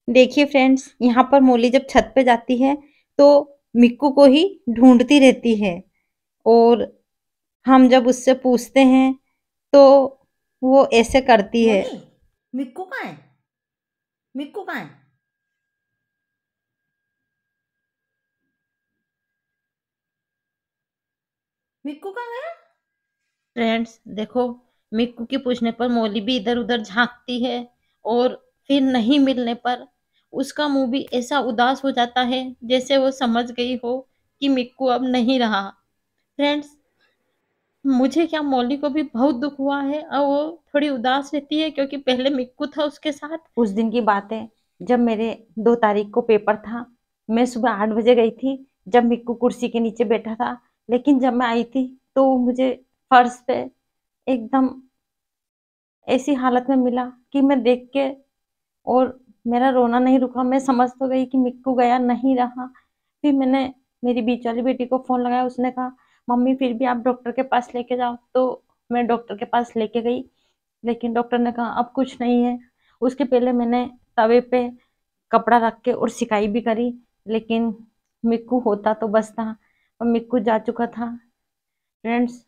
देखिए फ्रेंड्स, यहाँ पर मोली जब छत पे जाती है तो मिक्कू को ही ढूंढती रहती है। और हम जब उससे पूछते हैं तो वो ऐसे करती है। मोली, मिक्कू कहाँ है? मिक्कू कहाँ है? मिक्कू कहाँ गया? फ्रेंड्स देखो, मिक्कू के पूछने पर मोली भी इधर उधर झांकती है और फिर नहीं मिलने पर उसका मुंह भी ऐसा उदास हो जाता है जैसे वो समझ गई हो कि मिक्कू अब नहीं रहा। फ्रेंड्स, मुझे क्या, मौली को भी बहुत दुख हुआ है और वो थोड़ी उदास रहती है क्योंकि पहले मिक्कू था उसके साथ। उस दिन की बात है जब मेरे 2 तारीख को पेपर था। मैं सुबह 8 बजे गई थी जब मिक्कू कुर्सी के नीचे बैठा था। लेकिन जब मैं आई थी तो वो मुझे फर्श पे एकदम ऐसी हालत में मिला कि मैं देख के और मेरा रोना नहीं रुका। मैं समझ तो गई कि मिक्कू गया नहीं रहा। फिर मैंने मेरी बीच वाली बेटी को फोन लगाया। उसने कहा मम्मी फिर भी आप डॉक्टर के पास लेके जाओ। तो मैं डॉक्टर के पास लेके गई, लेकिन डॉक्टर ने कहा अब कुछ नहीं है। उसके पहले मैंने तवे पे कपड़ा रख के और सिकाई भी करी, लेकिन मिक्कू होता तो बस था, और मिक्कू जा चुका था। फ्रेंड्स,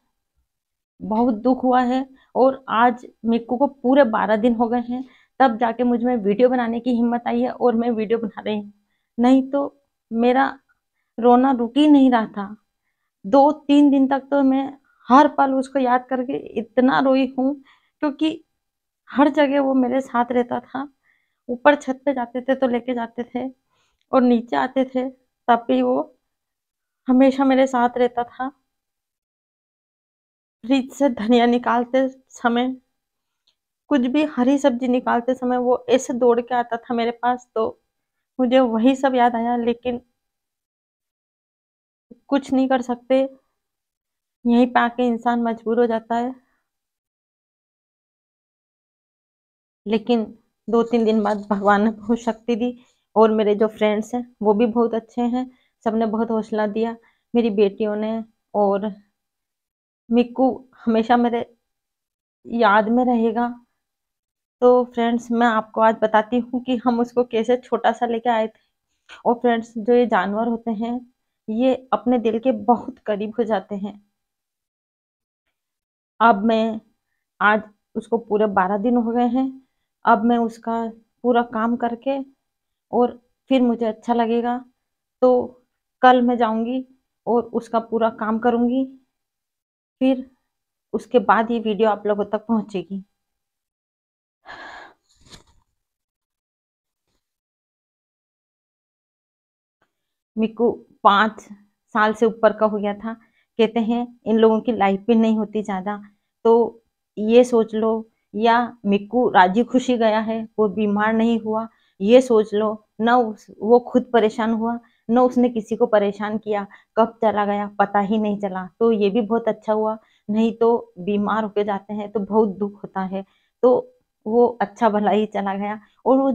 बहुत दुख हुआ है। और आज मिक्कू को पूरे 12 दिन हो गए हैं, तब जाके मुझ में वीडियो बनाने की हिम्मत आई है और मैं वीडियो बना रही हूँ। नहीं तो मेरा रोना रुक ही नहीं रहा था। 2-3 दिन तक तो मैं हर पल उसको याद करके इतना रोई हूँ, क्योंकि हर जगह वो मेरे साथ रहता था। ऊपर छत पे जाते थे तो लेके जाते थे, और नीचे आते थे तब भी वो हमेशा मेरे साथ रहता था। फ्रिज से धनिया निकालते समय, कुछ भी हरी सब्जी निकालते समय वो ऐसे दौड़ के आता था मेरे पास। तो मुझे वही सब याद आया, लेकिन कुछ नहीं कर सकते। यहीं पे आके इंसान मजबूर हो जाता है। लेकिन 2-3 दिन बाद भगवान ने बहुत शक्ति दी, और मेरे जो फ्रेंड्स हैं वो भी बहुत अच्छे हैं। सबने बहुत हौसला दिया, मेरी बेटियों ने। और मिक्कू हमेशा मेरे याद में रहेगा। तो फ्रेंड्स, मैं आपको आज बताती हूँ कि हम उसको कैसे छोटा सा लेके आए थे। और फ्रेंड्स, जो ये जानवर होते हैं ये अपने दिल के बहुत करीब हो जाते हैं। अब मैं आज उसको पूरे 12 दिन हो गए हैं। अब मैं उसका पूरा काम करके और फिर मुझे अच्छा लगेगा तो कल मैं जाऊंगी और उसका पूरा काम करूंगी। फिर उसके बाद ये वीडियो आप लोगों तक पहुंचेगी। मिक्कू 5 साल से ऊपर का हो गया था। कहते हैं इन लोगों की लाइफ भी नहीं होती ज्यादा। तो ये सोच लो, या मिक्कू राजी खुशी गया है, वो बीमार नहीं हुआ, ये सोच लो। न वो खुद परेशान हुआ, न उसने किसी को परेशान किया। कब चला गया पता ही नहीं चला, तो ये भी बहुत अच्छा हुआ। नहीं तो बीमार होके जाते हैं तो बहुत दुख होता है। तो वो अच्छा भला ही चला गया। और वो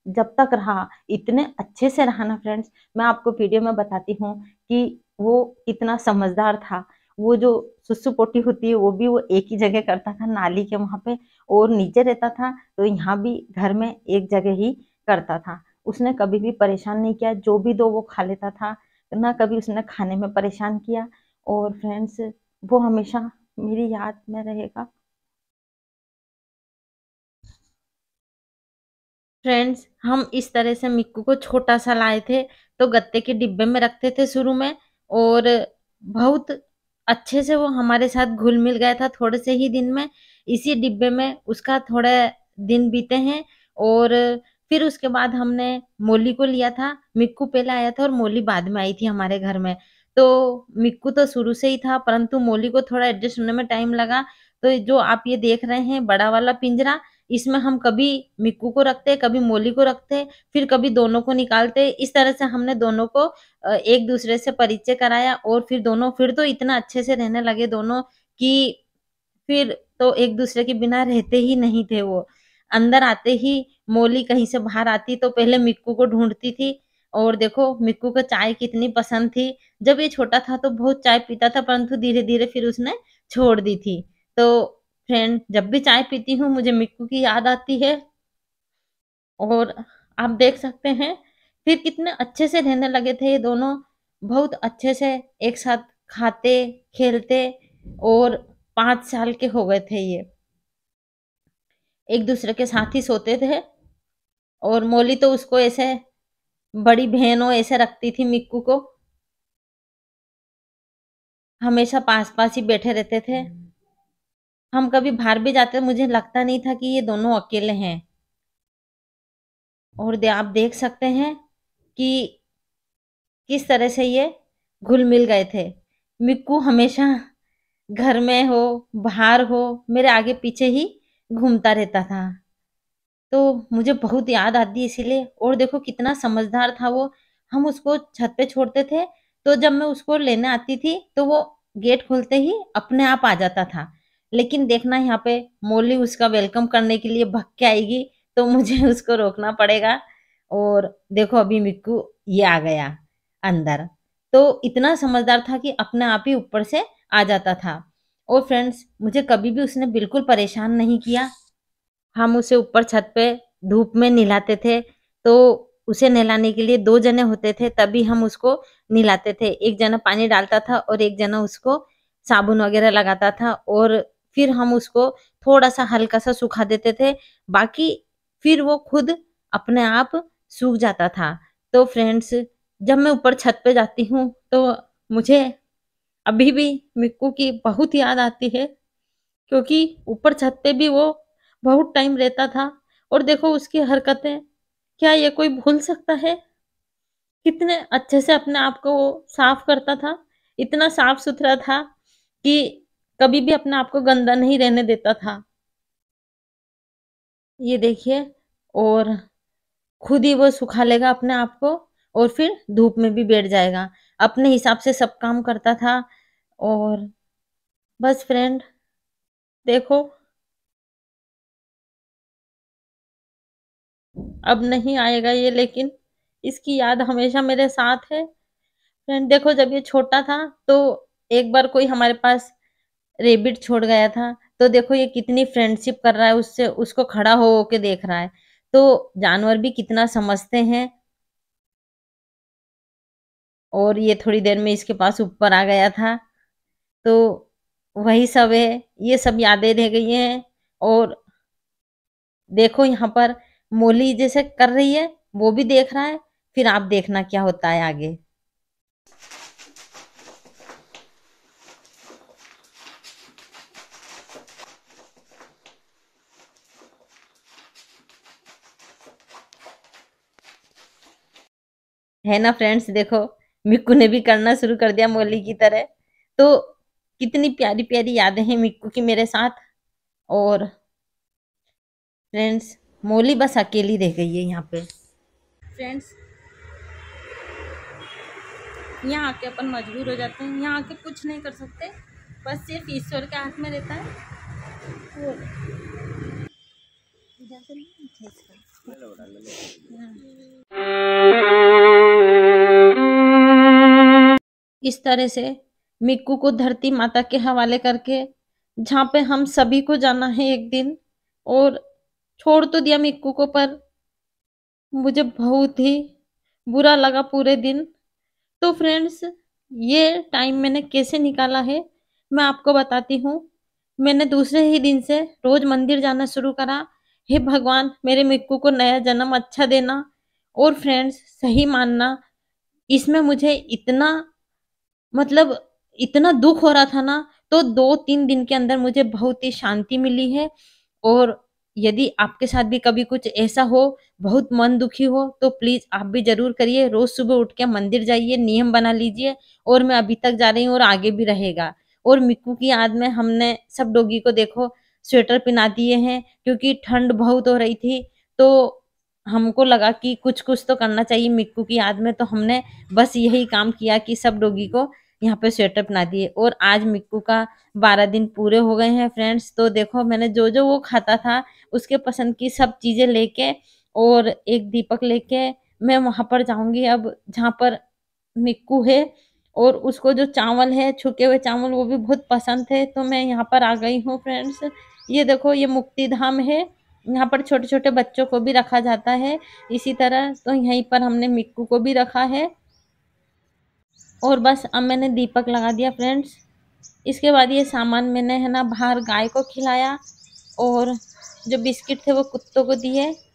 जब तक रहा इतने अच्छे से रहा ना फ्रेंड्स, मैं आपको वीडियो में बताती हूँ कि वो कितना समझदार था। वो जो सुसु पोटी होती है वो भी वो एक ही जगह करता था, नाली के वहां पे। और नीचे रहता था तो यहाँ भी घर में एक जगह ही करता था। उसने कभी भी परेशान नहीं किया, जो भी दो वो खा लेता था। ना कभी उसने खाने में परेशान किया। और फ्रेंड्स, वो हमेशा मेरी याद में रहेगा। फ्रेंड्स, हम इस तरह से मिक्कू को छोटा सा लाए थे, तो गत्ते के डिब्बे में रखते थे शुरू में। और बहुत अच्छे से वो हमारे साथ घुल मिल गया था थोड़े से ही दिन में। इसी डिब्बे में उसका थोड़े दिन बीते हैं। और फिर उसके बाद हमने मोली को लिया था। मिक्कू पहले आया था और मोली बाद में आई थी हमारे घर में। तो मिक्कू तो शुरू से ही था, परंतु मोली को थोड़ा एडजस्ट होने में टाइम लगा। तो जो आप ये देख रहे हैं बड़ा वाला पिंजरा, इसमें हम कभी मिक्कू को रखते, कभी मोली को रखते, फिर कभी दोनों को निकालते। इस तरह से हमने दोनों को एक दूसरे से परिचय कराया, और फिर दोनों फिर तो इतना अच्छे से रहने लगे दोनों कि फिर तो एक दूसरे के बिना रहते ही नहीं थे वो। अंदर आते ही मोली कहीं से बाहर आती तो पहले मिक्कू को ढूंढती थी। और देखो मिक्कू को चाय कितनी पसंद थी। जब ये छोटा था तो बहुत चाय पीता था, परंतु धीरे धीरे फिर उसने छोड़ दी थी। तो फ्रेंड, जब भी चाय पीती हूँ मुझे मिक्कू की याद आती है। और आप देख सकते हैं। फिर कितने अच्छे से रहने लगे थे ये दोनों, बहुत अच्छे से एक साथ खाते, खेलते और 5 साल के हो गए थे ये। एक-दूसरे के साथ ही सोते थे और मौली तो उसको ऐसे बड़ी बहन हो ऐसे रखती थी मिक्कू को, हमेशा पास-पास ही बैठे रहते थे। हम कभी बाहर भी जाते मुझे लगता नहीं था कि ये दोनों अकेले हैं। और आप देख सकते हैं कि किस तरह से ये घुल-मिल गए थे। मिक्कू हमेशा घर में हो, बाहर हो, मेरे आगे-पीछे ही घूमता रहता था। तो मुझे बहुत याद आती है इसीलिए। और देखो कितना समझदार था वो। हम उसको छत पे छोड़ते थे, तो जब मैं उसको लेने आती थी, तो वो गेट खोलते ही अपने आप आ जाता था। लेकिन देखना यहाँ पे मौली उसका वेलकम करने के लिए भग के आएगी, तो मुझे उसको रोकना पड़ेगा। और देखो अभी मिक्कू ये आ गया अंदर। तो इतना समझदार था कि अपने आप ही ऊपर से आ जाता था। और फ्रेंड्स मुझे कभी भी उसने बिल्कुल परेशान नहीं किया। हम उसे ऊपर छत पे धूप में नहलाते थे, तो उसे नहलाने के लिए 2 जने होते थे, तभी हम उसको नहलाते थे। एक जना पानी डालता था और एक जना उसको साबुन वगैरह लगाता था और फिर हम उसको थोड़ा-सा हल्का-सा सुखा देते थे, बाकी फिर वो खुद अपने आप सूख जाता था। तो फ्रेंड्स जब मैं ऊपर छत पे जाती हूँ, तो मुझे अभी भी मिक्कू की बहुत याद आती है। क्योंकि ऊपर छत पे भी वो बहुत टाइम रहता था और देखो उसकी हरकतें, क्या ये कोई भूल सकता है? कितने अच्छे से अपने आप को वो साफ करता था, इतना साफ-सुथरा था कि कभी भी अपने आप को गंदा नहीं रहने देता था। ये देखिए। और खुद ही वो सुखा लेगा अपने आप को और फिर धूप में भी बैठ जाएगा। अपने हिसाब से सब काम करता था। और बस फ्रेंड देखो अब नहीं आएगा ये, लेकिन इसकी याद हमेशा मेरे साथ है। फ्रेंड देखो जब ये छोटा था तो एक बार कोई हमारे पास रैबिट छोड़ गया था, तो देखो ये कितनी फ्रेंडशिप कर रहा है उससे, उसको खड़ा हो के देख रहा है। तो जानवर भी कितना समझते हैं। और ये थोड़ी देर में इसके पास ऊपर आ गया था। तो वही सब है, ये सब यादें रह गई हैं। और देखो यहाँ पर मोली जैसे कर रही है, वो भी देख रहा है, फिर आप देखना क्या होता है आगे। है ना फ्रेंड्स देखो, मिक्कू ने भी करना शुरू कर दिया मोली की तरह। तो कितनी प्यारी-प्यारी यादें हैं मिक्कू की मेरे साथ। और फ्रेंड्स मोली बस अकेली रह गई है यहाँ पे। फ्रेंड्स यहाँ आके अपन मजबूर हो जाते हैं, यहाँ आके कुछ नहीं कर सकते, बस सिर्फ ईश्वर के हाथ में रहता है। इधर से नहीं खींच इस तरह से मिक्कू को धरती माता के हवाले करके, जहाँ पे हम सभी को जाना है एक दिन, और छोड़ तो दिया मिक्कू को, पर मुझे बहुत ही बुरा लगा पूरे दिन। तो फ्रेंड्स ये टाइम मैंने कैसे निकाला है मैं आपको बताती हूँ। मैंने दूसरे ही दिन से रोज मंदिर जाना शुरू करा। हे भगवान मेरे मिक्कू को नया जन्म अच्छा देना। और फ्रेंड्स सही मानना, इसमें मुझे इतना मतलब इतना दुःख हो रहा था ना, तो 2-3 दिन के अंदर मुझे बहुत ही शांति मिली है। और यदि आपके साथ भी कभी कुछ ऐसा हो, बहुत मन दुखी हो, तो प्लीज़ आप भी ज़रूर करिए। रोज़ सुबह उठ के मंदिर जाइए, नियम बना लीजिए। और मैं अभी तक जा रही हूँ और आगे भी रहेगा। और मिक्कू की याद में हमने सब डॉगी को देखो स्वेटर पहना दिए हैं, क्योंकि ठंड बहुत हो रही थी, तो हमको लगा कि कुछ-कुछ तो करना चाहिए मिक्कू की याद में, तो हमने बस यही काम किया कि सब डॉगी को यहाँ पे स्वेटर पहना दिए। और आज मिक्कू का 12 दिन पूरे हो गए हैं फ्रेंड्स। तो देखो मैंने जो-जो वो खाता था, उसके पसंद की सब चीज़ें लेके और एक दीपक लेके मैं वहाँ पर जाऊँगी अब जहाँ पर मिक्कू है। और उसको जो चावल है, छुके हुए चावल वो भी बहुत पसंद है, तो मैं यहाँ पर आ गई हूँ फ्रेंड्स। ये देखो ये मुक्ति धाम है। यहाँ पर छोटे-छोटे बच्चों को भी रखा जाता है इसी तरह, तो यहीं पर हमने मिक्कू को भी रखा है। और बस अब मैंने दीपक लगा दिया फ्रेंड्स। इसके बाद ये सामान मैंने है ना बाहर गाय को खिलाया और जो बिस्किट थे वो कुत्तों को दिए।